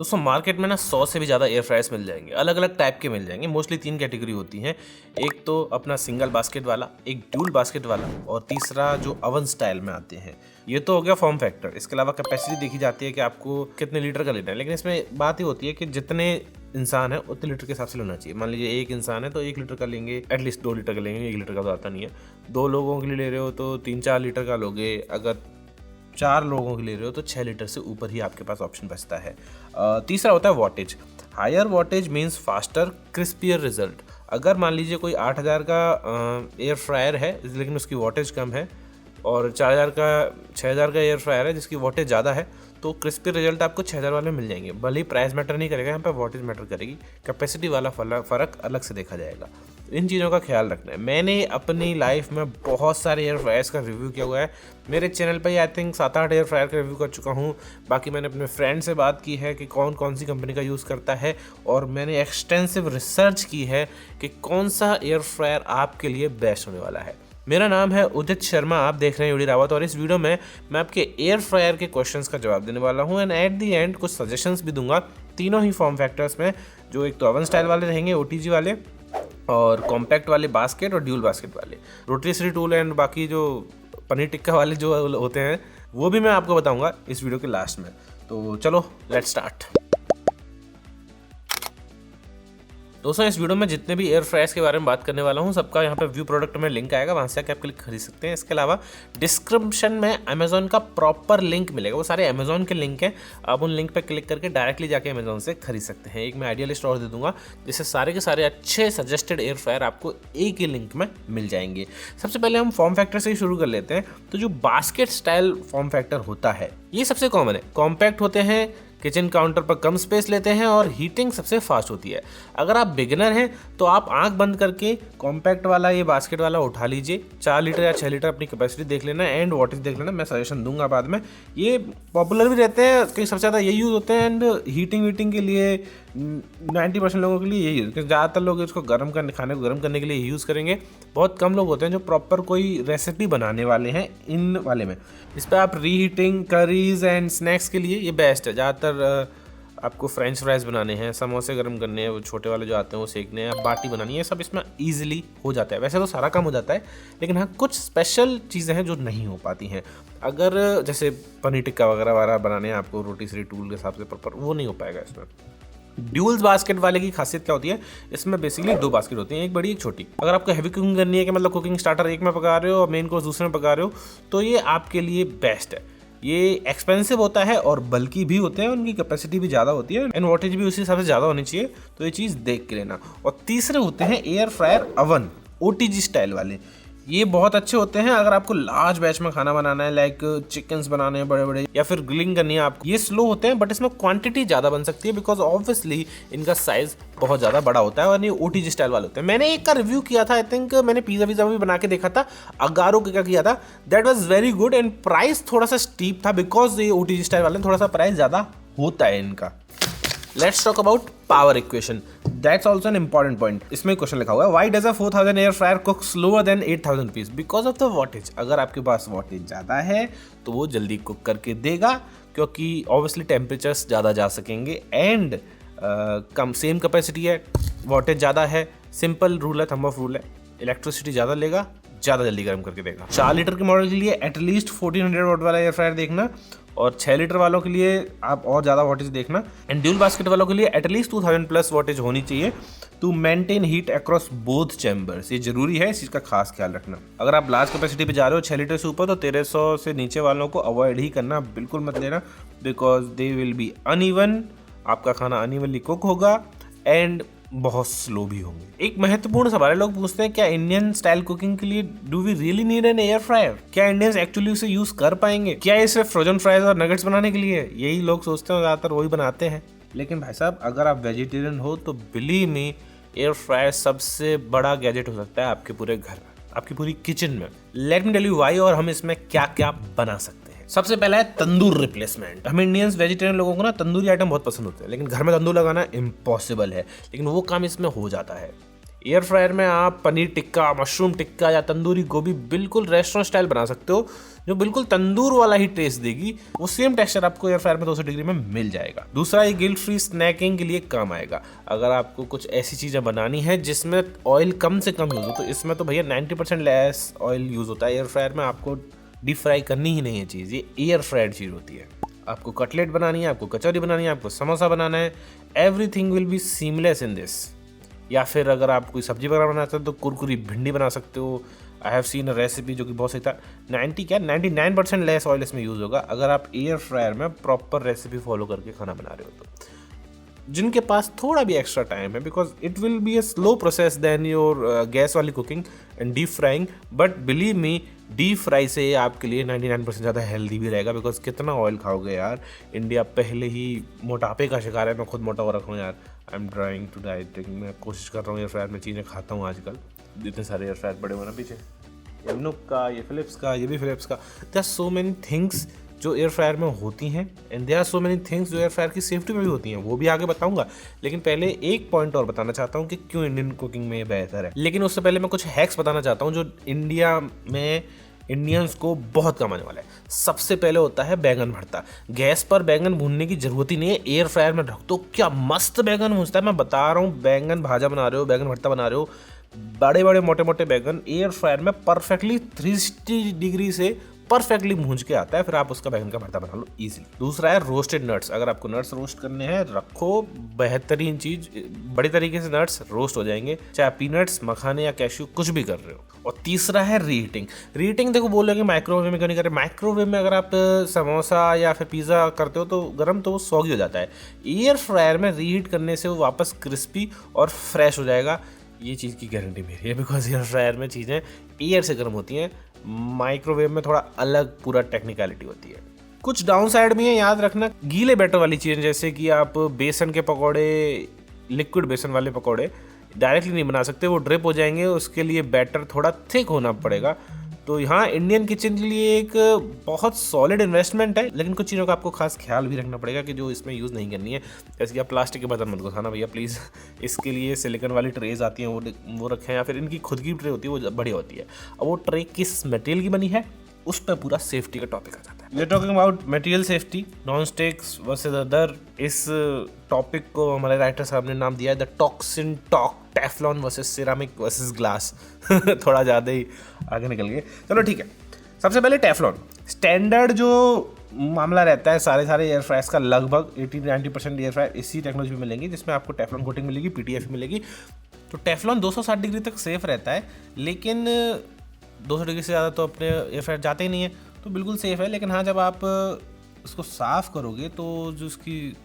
दोस्तों मार्केट में ना 100 से भी ज़्यादा एयर फ्रायर्स मिल जाएंगे, अलग अलग टाइप के मिल जाएंगे। मोस्टली 3 कैटेगरी होती हैं, एक तो अपना सिंगल बास्केट वाला, एक ड्यूल बास्केट वाला और तीसरा जो ओवन स्टाइल में आते हैं। ये तो हो गया फॉर्म फैक्टर। इसके अलावा कैपेसिटी देखी जाती है कि आपको कितने लीटर का लेना है, लेकिन इसमें बात ये होती है कि जितने इंसान है उतने लीटर के हिसाब से लेना चाहिए। मान लीजिए एक इंसान है तो 1 लीटर का लेंगे, एटलीस्ट 2 लीटर का लेंगे, 1 लीटर का तो आता नहीं है। 2 लोगों के लिए ले रहे हो तो 3-4 लीटर का लोगे, अगर 4 लोगों के ले रहे हो तो 6 लीटर से ऊपर ही आपके पास ऑप्शन बचता है। तीसरा होता है wattage. Higher wattage means faster crispier result. अगर मान लीजिए कोई 8000 का एयर फ्रायर है लेकिन उसकी वॉटेज कम है, और 6000 का एयर फ्रायर है जिसकी वॉटेज ज़्यादा है, तो क्रिस्पी रिजल्ट आपको 6000 वाले मिल जाएंगे। भले ही प्राइस मैटर नहीं करेगा, यहाँ पे वॉटेज मैटर करेगी, कैपेसिटी वाला फ़र्क अलग से देखा जाएगा। इन चीज़ों का ख्याल रखना है। मैंने अपनी लाइफ में बहुत सारे एयर फ्रायर्स का रिव्यू किया हुआ है। मेरे चैनल पे आई थिंक 7-8 एयर फ्रायर का रिव्यू कर चुका हूँ। बाकी मैंने अपने फ्रेंड से बात की है कि कौन कौन सी कंपनी का यूज़ करता है, और मैंने एक्सटेंसिव रिसर्च की है कि कौन सा एयर फ्रायर आपके लिए बेस्ट होने वाला है। मेरा नाम है उदित शर्मा, आप देख रहे हैं यूडी रावत, और इस वीडियो में मैं आपके एयर फ्रायर के क्वेश्चंस का जवाब देने वाला हूं एंड एट दी एंड कुछ सजेशंस भी दूंगा तीनों ही फॉर्म फैक्टर्स में, जो एक तो ओवन स्टाइल वाले रहेंगे, ओटीजी वाले, और कॉम्पैक्ट वाले बास्केट और ड्यूल बास्केट वाले, रोटरी टूल एंड बाकी जो पनीर टिक्का वाले जो होते हैं वो भी मैं आपको बताऊँगा इस वीडियो के लास्ट में। तो चलो लेट्स स्टार्ट। दोस्तों इस वीडियो में जितने भी एयर फ्रायर्स के बारे में बात करने वाला हूँ सबका यहाँ पे व्यू प्रोडक्ट में लिंक आएगा, वहाँ से आके आप क्लिक खरीद सकते हैं। इसके अलावा डिस्क्रिप्शन में अमेजोन का प्रॉपर लिंक मिलेगा, वो सारे अमेजोन के लिंक हैं। आप उन लिंक पे क्लिक करके डायरेक्टली जाके अमेजोन से खरीद सकते हैं। एक मैं आइडिया लिस्ट और दे दूंगा जिससे सारे के सारे अच्छे सजेस्टेड एयर फ्रायर आपको एक ही लिंक में मिल जाएंगे। सबसे पहले हम फॉर्म फैक्टर से ही शुरू कर लेते हैं। तो जो बास्केट स्टाइल फॉर्म फैक्टर होता है ये सबसे कॉमन है। कॉम्पैक्ट होते हैं, किचन काउंटर पर कम स्पेस लेते हैं और हीटिंग सबसे फास्ट होती है। अगर आप बिगिनर हैं तो आप आंख बंद करके कॉम्पैक्ट वाला ये बास्केट वाला उठा लीजिए। 4 लीटर या 6 लीटर अपनी कैपेसिटी देख लेना एंड वॉटेज देख लेना, मैं सजेशन दूंगा बाद में। ये पॉपुलर भी रहते हैं, कहीं सबसे ज़्यादा ये यूज़ होते हैं एंड हीटिंग वीटिंग के लिए 90% लोगों के लिए यही यूज़, क्योंकि ज़्यादातर लोग इसको खाने को गर्म करने के लिए यूज़ करेंगे। बहुत कम लोग होते हैं जो प्रॉपर कोई रेसिपी बनाने वाले हैं इन वाले में। इस पर आप रीहीटिंग, करीज एंड स्नैक्स के लिए ये बेस्ट है। ज़्यादातर आपको फ्रेंच फ्राइज बनाने हैं, समोसे गर्म करने हैं, वो छोटे वाले जो आते हैं वो सेकने हैं, बाटी बनानी है, सब इसमें ईजिली हो जाता है। वैसे तो सारा काम हो जाता है, लेकिन हाँ कुछ स्पेशल चीज़ें हैं जो नहीं हो पाती हैं। अगर जैसे पनीर टिक्का वगैरह बनाने हैं आपको रोटी टूल के हिसाब से प्रॉपर, वो नहीं हो पाएगा इसमें। ड्यूल्स बास्केट वाले की खासियत क्या होती है, इसमें बेसिकली 2 बास्केट होती हैं, एक बड़ी एक छोटी। अगर आपको हैवी कुकिंग करनी है कि मतलब कुकिंग स्टार्टर एक में पका रहे हो और मेन कोर्स दूसरे में पका रहे हो, तो ये आपके लिए बेस्ट है। ये एक्सपेंसिव होता है और बल्कि भी होते हैं, उनकी कैपेसिटी भी ज़्यादा होती है एंड वॉटेज भी उसी हिसाब से ज़्यादा होनी चाहिए, तो ये चीज़ देख के लेना। और तीसरे होते हैं air fryer oven, OTG style वाले। ये बहुत अच्छे होते हैं अगर आपको लार्ज बैच में खाना बनाना है, लाइक चिकन्स बनाने हैं बड़े बड़े, या फिर ग्रिलिंग करनी है आपको। ये स्लो होते हैं बट इसमें क्वांटिटी ज़्यादा बन सकती है, बिकॉज ऑब्वियसली इनका साइज बहुत ज़्यादा बड़ा होता है और ये ओटीजी स्टाइल वाले होते हैं। मैंने एक का रिव्यू किया था, आई थिंक मैंने पिज़्ज़ा वीज़ा भी बना के देखा था, अगारो का किया था, that was very good and price थोड़ा सा स्टीप था, बिकॉज ये ओटीजी स्टाइल वाले थोड़ा सा प्राइस ज़्यादा होता है इनका। Let's talk about power equation, that's also an important point. इसमें क्वेश्चन लिखा हुआ है, why does a 4000 air fryer cook slower then 8000 rupees? Because of the wattage. अगर आपके पास वॉटेज ज़्यादा है तो वो जल्दी कुक करके देगा, क्योंकि ऑब्वियसली टेम्परेचर्स ज़्यादा जा सकेंगे एंड कम सेम कैपेसिटी है, वॉटेज ज़्यादा है, सिंपल रूल है, थंब ऑफ रूल है, इलेक्ट्रिसिटी ज़्यादा लेगा, ज़्यादा जल्दी गर्म करके देगा। 4 लीटर के मॉडल के लिए एटलीस्ट 1400 वॉट वाला एयर फ्रायर देखना, और 6 लीटर वालों के लिए आप और ज़्यादा वॉटेज देखना, एंड ड्यूल बास्केट वालों के लिए एटलीस्ट 2000 प्लस वॉटेज होनी चाहिए to maintain heat across both chambers. ये जरूरी है, इस चीज़ का खास ख्याल रखना। अगर आप लार्ज कैपेसिटी पे जा रहे हो 6 लीटर से ऊपर, तो 1300 से नीचे वालों को अवॉइड ही करना, बिल्कुल मत लेना, because they will be uneven, आपका खाना अनइवनली कुक होगा एंड बहुत स्लो भी होंगे। एक महत्वपूर्ण सवाल है, लोग पूछते हैं क्या इंडियन स्टाइल कुकिंग के लिए do we really need an air fryer? क्या इंडियंस एक्चुअली उसे यूज कर पाएंगे? क्या ये सिर्फ फ्रोजन फ्राइज और नगेट्स बनाने के लिए? यही लोग सोचते हैं, ज़्यादातर वही बनाते हैं। लेकिन भाई साहब अगर आप वेजिटेरियन हो तो बिलीव मी, एयर फ्रायर सबसे बड़ा गैजेट हो सकता है आपके पूरे घर में, आपकी पूरी किचन में। Let me tell you why, और हम इसमें क्या क्या बना सकते हैं। सबसे पहला है तंदूर रिप्लेसमेंट। हम इंडियंस वेजिटेरियन लोगों को ना तंदूरी आइटम बहुत पसंद होते हैं, लेकिन घर में तंदूर लगाना इम्पॉसिबल है, लेकिन वो काम इसमें हो जाता है। एयर फ्रायर में आप पनीर टिक्का, मशरूम टिक्का या तंदूरी गोभी बिल्कुल रेस्टोरेंट स्टाइल बना सकते हो, जो बिल्कुल तंदूर वाला ही टेस्ट देगी, वो सेम टेक्सचर आपको एयर फ्रायर में 200 डिग्री में मिल जाएगा। दूसरा, ये गिल्ट फ्री स्नैकिंग के लिए काम आएगा। अगर आपको कुछ ऐसी चीज़ें बनानी है जिसमें ऑयल कम से कम यूज़ हो, तो इसमें तो भैया 90% लेस ऑयल यूज़ होता है। एयर फ्रायर में आपको डीप फ्राई करनी ही नहीं है चीज़, ये एयर फ्राइड चीज़ होती है। आपको कटलेट बनानी है, आपको कचौरी बनानी है, आपको समोसा बनाना है, everything will be seamless in this. या फिर अगर आप कोई सब्जी वगैरह बनाना चाहते हो तो कुरकुरी भिंडी बना सकते हो। I have seen a recipe जो कि बहुत सही था। 99% लेस ऑयल इसमें यूज़ होगा अगर आप एयर फ्रायर में प्रॉपर रेसिपी फॉलो करके खाना बना रहे हो तो। जिनके पास थोड़ा भी एक्स्ट्रा टाइम है, because it will be a slow process then your gas वाली cooking and deep frying, but believe me deep fry से आपके लिए 99% ज़्यादा हेल्दी भी रहेगा। बिकॉज कितना ऑयल खाओगे यार, इंडिया पहले ही मोटापे का शिकार है। मैं खुद मोटा हो रखा हूँ यार, I am trying to dieting, मैं कोशिश कर रहा हूँ एयर फ्रायर में चीज़ें खाता हूँ आजकल। इतने सारे एयर फ्रायर बड़े हुए ना पीछे, ये नुक का, ये फिलिप्स का, ये भी फिलिप्स का। There are so many things जो एयर फ्रायर में होती हैं and there are so many things जो एयर फ्रायर की सेफ्टी में भी होती हैं, वो भी आगे बताऊंगा। लेकिन पहले एक पॉइंट और बताना चाहता हूँ कि क्यों इंडियन कुकिंग में ये बेहतर है। लेकिन उससे पहले मैं कुछ हैक्स बताना चाहता हूँ जो इंडिया में इंडियंस को बहुत कम आने वाला है। सबसे पहले होता है बैंगन भरता। गैस पर बैंगन भूनने की जरूरत ही नहीं है, एयर फ्रायर में रख दो, क्या मस्त बैंगन भूनता है। मैं बता रहा हूँ, बैंगन भाजा बना रहे हो, बैंगन भरता बना रहे हो, बड़े बड़े मोटे मोटे बैंगन एयर फ्रायर में परफेक्टली 360 डिग्री से परफेक्टली भूंज के आता है। फिर आप उसका बैंगन का भरता बना लो इजीली। दूसरा है रोस्टेड नट्स। अगर आपको नट्स रोस्ट करने हैं रखो, बेहतरीन चीज, बड़ी तरीके से नट्स रोस्ट हो जाएंगे, चाहे पीनट्स, मखाने या कैश्यू कुछ भी कर रहे हो। और तीसरा है रीहीटिंग। रीहीटिंग देखो बोलोगे माइक्रोवेव में क्यों नहीं कर रहे। माइक्रोवेव में अगर आप समोसा या फिर पिज़्ज़ा करते हो तो गर्म तो वो सॉगी हो जाता है। एयर फ्रायर में रीहीट करने से वो वापस क्रिस्पी और फ्रेश हो जाएगा। ये चीज़ की गारंटी मेरी है, बिकॉज एयर फ्रायर में चीज़ें एयर से गर्म होती हैं, माइक्रोवेव में थोड़ा अलग पूरा टेक्निकलिटी होती है। कुछ डाउन साइड भी है, याद रखना। गीले बैटर वाली चीज़ें जैसे कि आप बेसन के पकौड़े, लिक्विड बेसन वाले पकौड़े डायरेक्टली नहीं बना सकते, वो ड्रिप हो जाएंगे, उसके लिए बैटर थोड़ा थिक होना पड़ेगा। तो यहाँ इंडियन किचन के लिए एक बहुत सॉलिड इन्वेस्टमेंट है, लेकिन कुछ चीज़ों का आपको खास ख्याल भी रखना पड़ेगा कि जो इसमें यूज़ नहीं करनी है। जैसे कि आप प्लास्टिक के बर्तन मत घुसाना भैया प्लीज़। इसके लिए सिलिकॉन वाली ट्रेज आती हैं, वो रखें, या फिर इनकी खुद की ट्रे होती है, वो बढ़िया होती है। अब वो ट्रे किस मटेरियल की बनी है उस पर पूरा सेफ्टी का टॉपिक आ जाता है। We are talking about material safety, non sticks versus other. इस टॉपिक को हमारे राइटर साहब ने नाम दिया है the toxin talk, Teflon versus ceramic versus glass. थोड़ा ज़्यादा ही आगे निकल गए, चलो ठीक है। सबसे पहले टेफ्लॉन स्टैंडर्ड जो मामला रहता है सारे एयर फ्रायर्स का, लगभग 80-90% एयर फ्रायर इसी टेक्नोलॉजी में मिलेंगी जिसमें आपको टेफ्लॉन कोटिंग मिलेगी, PTFE मिलेगी। तो टेफ्लॉन 260 डिग्री तक सेफ रहता है, लेकिन 200 डिग्री से ज़्यादा तो अपने एयर फ्रायर जाते ही नहीं है, तो बिल्कुल सेफ है। लेकिन हाँ, जब आप उसको साफ़ करोगे तो जो उसकी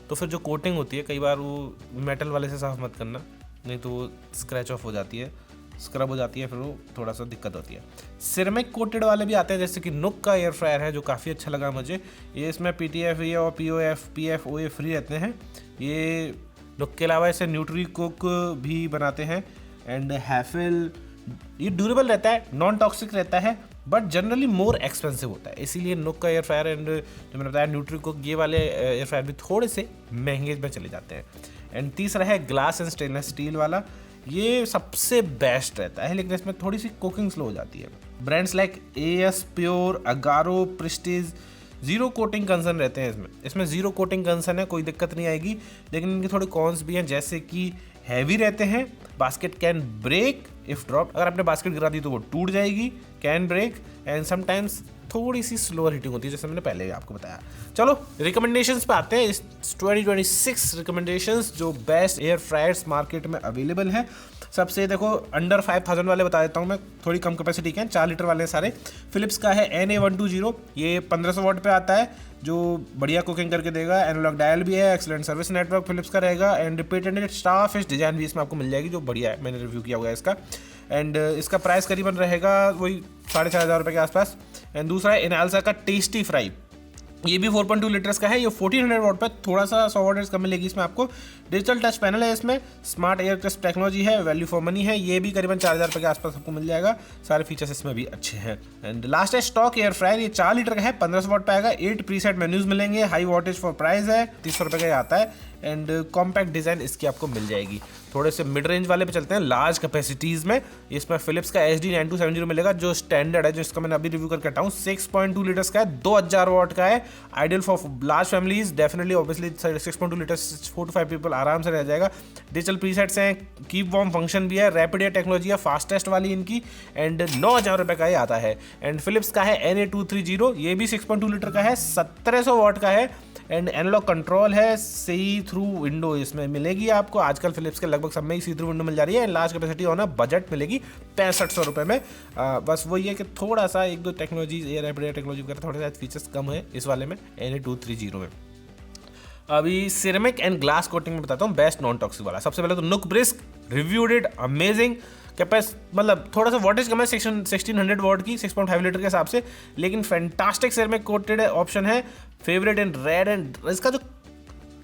तो फिर जो कोटिंग होती है, कई बार वो मेटल वाले से साफ़ मत करना, नहीं तो वो स्क्रैच ऑफ हो जाती है, स्क्रब हो जाती है, फिर वो थोड़ा सा दिक्कत होती है। सिरेमिक कोटेड वाले भी आते हैं, जैसे कि नुक का एयर फ्रायर है जो काफ़ी अच्छा लगा मुझे। ये इसमें PTFE और PFOA फ्री रहते हैं। ये नुक के अलावा इसे न्यूट्री कुक भी बनाते हैं एंड हैफिल। ये ड्यूरेबल रहता है, नॉन टॉक्सिक रहता है, बट जनरली मोर एक्सपेंसिव होता है, इसीलिए नुक का एयर फ्रायर एंड जो मैंने बताया न्यूट्री कुक, ये वाले एयर फ्रायर भी थोड़े से महंगे में चले जाते हैं। एंड तीसरा है ग्लास एंड स्टेनलेस स्टील वाला। ये सबसे बेस्ट रहता है, लेकिन इसमें थोड़ी सी कुकिंग स्लो हो जाती है। Brands like AS pure, Agaro, Prestige, zero coating concern रहते हैं इसमें जीरो कोटिंग कंसर्न है, कोई दिक्कत नहीं आएगी। लेकिन इनके थोड़े कॉन्स भी हैं, जैसे कि हैवी रहते हैं, basket can break if drop. अगर आपने बास्केट गिरा दी तो वो टूट जाएगी, कैन ब्रेक, एंड समटाइम्स थोड़ी सी स्लोअर हीटिंग होती है, जैसे मैंने पहले भी आपको बताया। चलो रिकमेंडेशंस पे आते हैं। इस 2026 रिकमेंडेशंस जो बेस्ट एयर फ्रायर्स मार्केट में अवेलेबल हैं। सबसे देखो अंडर 5000 वाले बता देता हूँ मैं, थोड़ी कम कैपेसिटी के हैं, 4 लीटर वाले सारे। फिलिप्स का है NA120, ये 1500 वाट पे आता है, जो बढ़िया कुकिंग करके देगा। एनालॉग डायल भी है, एक्सीलेंट सर्विस नेटवर्क फिलिप्स का रहेगा, एंड पेटेंटेड स्टारफिश डिजाइन भी इसमें आपको मिल जाएगी, जो बढ़िया है, मैंने रिव्यू किया हुआ है इसका। एंड इसका प्राइस करीबन रहेगा वही 4500 रुपये के आसपास। एंड दूसरा है इनालसा का टेस्टी फ्राई, ये भी 4.2 लीटर्स का है। ये 1400 वॉट पे थोड़ा सा 100 वॉट कम मिलेगी इसमें आपको। डिजिटल टच पैनल है इसमें, स्मार्ट एयर क्रिस्प टेक्नोलॉजी है, वैल्यू फॉर मनी है। ये भी करीबन 4000 रुपये के आसपास आपको मिल जाएगा। सारे फीचर्स इसमें भी अच्छे हैं। एंड लास्ट है स्टॉक एयर फ्रायर। ये 4 लीटर का है, 1500 वॉट पे आएगा। 8 प्रीसेट मेन्यूज मिलेंगे, हाई वॉटेज फॉर प्राइस है, 300 रुपये का ये आता है। एंड कॉम्पैक्ट डिज़ाइन इसकी आपको मिल जाएगी। थोड़े से मिड रेंज वाले पे चलते हैं, लार्ज कैपेसिटीज़ में। इसमें फिलिप्स का HD9270 मिलेगा जो स्टैंडर्ड है, जो इसका मैंने अभी रिव्यू करके हटाऊँ। 6.2 लीटर्स का है, 2000 वॉट का है, ideal for large families. Definitely obviously 6.2 litres 4 to 5 people आराम से रह जाएगा। डिजिटल प्रीसेट्स हैं, कीप वार्म फंक्शन भी है, रैपिड एयर टेक्नोलॉजी है, फास्टेस्ट वाली इनकी। एंड 9000 रुपये का ये आता है। एंड फिलिप्स का है NA230, ये भी 6.2 लीटर का है, 1700 वॉट का है। एंड एनालॉग कंट्रोल है, सी थ्रू विंडो इसमें मिलेगी आपको। आजकल फिलिप्स के लगभग सब में ही सी थ्रू विंडो मिल जा रही है। लार्ज कैपेसिटी होना बजट मिलेगी 6500 रुपये में। बस वही है कि थोड़ा सा 1-2 technology, air rapid air technology वगैरह थोड़े सा फीचर्स कम है इस वाले में, NA230 में। अभी सिरेमिक एंड ग्लास कोटिंग में बताता हूँ बेस्ट नॉन टॉक्सिक वाला। सबसे पहले तो नुक ब्रिस्क, रिव्यूड इट, अमेजिंग कैपेस, मतलब थोड़ा सा वॉटेज कम है 1600 वॉट की 6.5 लीटर के हिसाब से, लेकिन फैंटास्टिक सिरेमिक कोटेड ऑप्शन है। फेवरेट इन रेड एंड इसका जो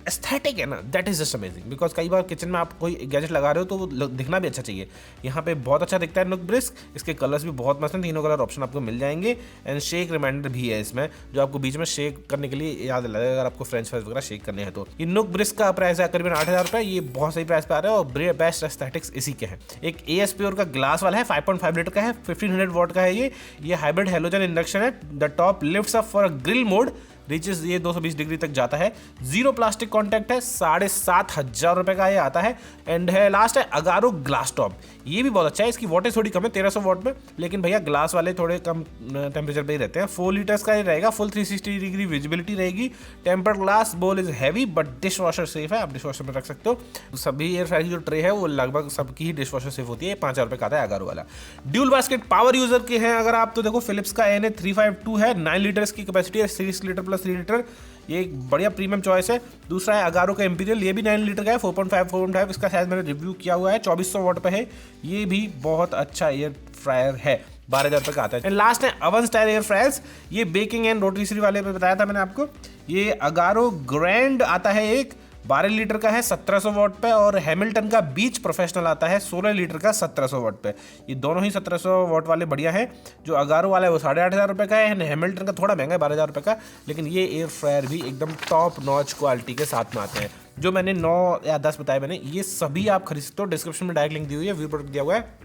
एस्थेटिक है ना, that is just amazing. Because कई बार किचन में आप कोई गैजेट लगा रहे हो तो वो दिखना भी अच्छा चाहिए। यहाँ पे बहुत अच्छा दिखता है नुक ब्रिस्क। इसके कलर्स भी बहुत मस्त हैं, तीनों कलर ऑप्शन आपको मिल जाएंगे। एंड शेक रिमाइंडर भी है इसमें, जो आपको बीच में शेक करने के लिए याद लगेगा अगर आपको फ्रेंच फ्राइज वगैरह शेक करने हैं तो। ये नुक ब्रिस्क का प्राइस है करीबन 8000 रुपये। ये बहुत सही प्राइस पे आ रहा है और बेस्ट एस्थेटिक्स इसी के हैं। एक AS प्योर का ग्लास वाला है, 5.5 लीटर का है, 1500 वॉट का है। ये हाइब्रिड हैलोजन इंडक्शन है। The top lifts up for a grill mode, reaches ये 220 डिग्री तक जाता है। 0 प्लास्टिक कॉन्टैक्ट है, 7500 रुपये का ये आता है। एंड है लास्ट है अगारो ग्लास टॉप। ये भी बहुत अच्छा है, इसकी वॉटेज थोड़ी कम है 1300 वॉट में, लेकिन भैया ग्लास वाले थोड़े कम टेम्परेचर पे ही रहते हैं। 4 लीटर्स का ये रहेगा, फुल 360 डिग्री विजिबिलिटी रहेगी। टेम्पर्ड ग्लास, बोल is heavy but dish washer safe है, आप डिश वॉशर में रख सकते हो। सभी एयर फ्रायर की जो ट्रे है वो लगभग सबकी ही डिश वॉशर सेफ होती है। 5000 रुपये का आता है अगारो वाला। ड्यूल बास्केट पावर यूजर के हैं अगर आप तो देखो फिलिप्स का NA352 है, 9 लीटर्स की कैपेसिटी है, 6 लीटर प्लस 3 लीटर। ये एक बढ़िया प्रीमियम चॉइस है। दूसरा है अगारो का इंपीरियल, ये भी 9 लीटर का है, 4.5 इसका शायद मैंने रिव्यू किया हुआ है, 2400 वॉट पे है। ये भी बहुत अच्छा एयर फ्रायर है, 12000 रुपये का आता है। एंड लास्ट है अवन स्टाइल एयर फ्रायर्स। ये बेकिंग एंड रोटीसरी वाले पे बताया था मैंने आपको। ये अगारो ग्रैंड आता है एक, 12 लीटर का है, 1700 वॉट पे। और हैमिल्टन का बीच प्रोफेशनल आता है 16 लीटर का, 1700 वॉट पे। ये दोनों ही 1700 वॉट वाले बढ़िया है। जो अगारो वाला है वो 8500 रुपये का है, हैमिल्टन का थोड़ा महंगा है 12000 रुपये का। लेकिन ये एयर फ्रायर भी एकदम टॉप नॉच क्वालिटी के साथ में आते हैं। जो मैंने 9 या 10 बताए मैंने, ये सभी आप खरीद सकते हो। डिस्क्रिप्शन में डायरेक्ट लिंक दी हुई है, व्यू प्रोडक्ट दिया हुआ है।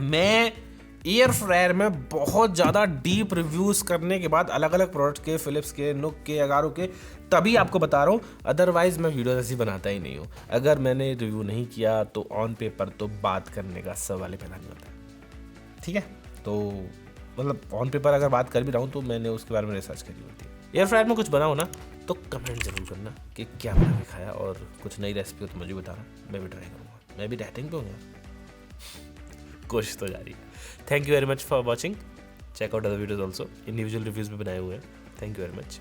मैं एयर फ्रायर में बहुत ज़्यादा डीप रिव्यूज़ करने के बाद अलग अलग प्रोडक्ट्स के, फिलिप्स के, नुक के, अगारो के, तभी आपको बता रहा हूँ। अदरवाइज़ मैं वीडियो ऐसी बनाता ही नहीं हूँ। अगर मैंने रिव्यू नहीं किया तो ऑन पेपर तो बात करने का सवाल ही पैदा नहीं होता, ठीक है। तो मतलब ऑन पेपर अगर बात कर भी रहा हूँ तो मैंने उसके बारे में रिसर्च करी होती है। एयर फ्रायर में कुछ बनाओ ना तो कमेंट जरूर करना कि क्या बना के खाया, और कुछ नई रेसिपी हो तो मुझे बताना, मैं भी ट्राई करूँगा। मैं भी डाइटिंग पे हूँ, कोशिश तो जारी है। Thank you very much for watching. Check out other videos also, individual reviews भी बनाए हुए हैं। Thank you very much.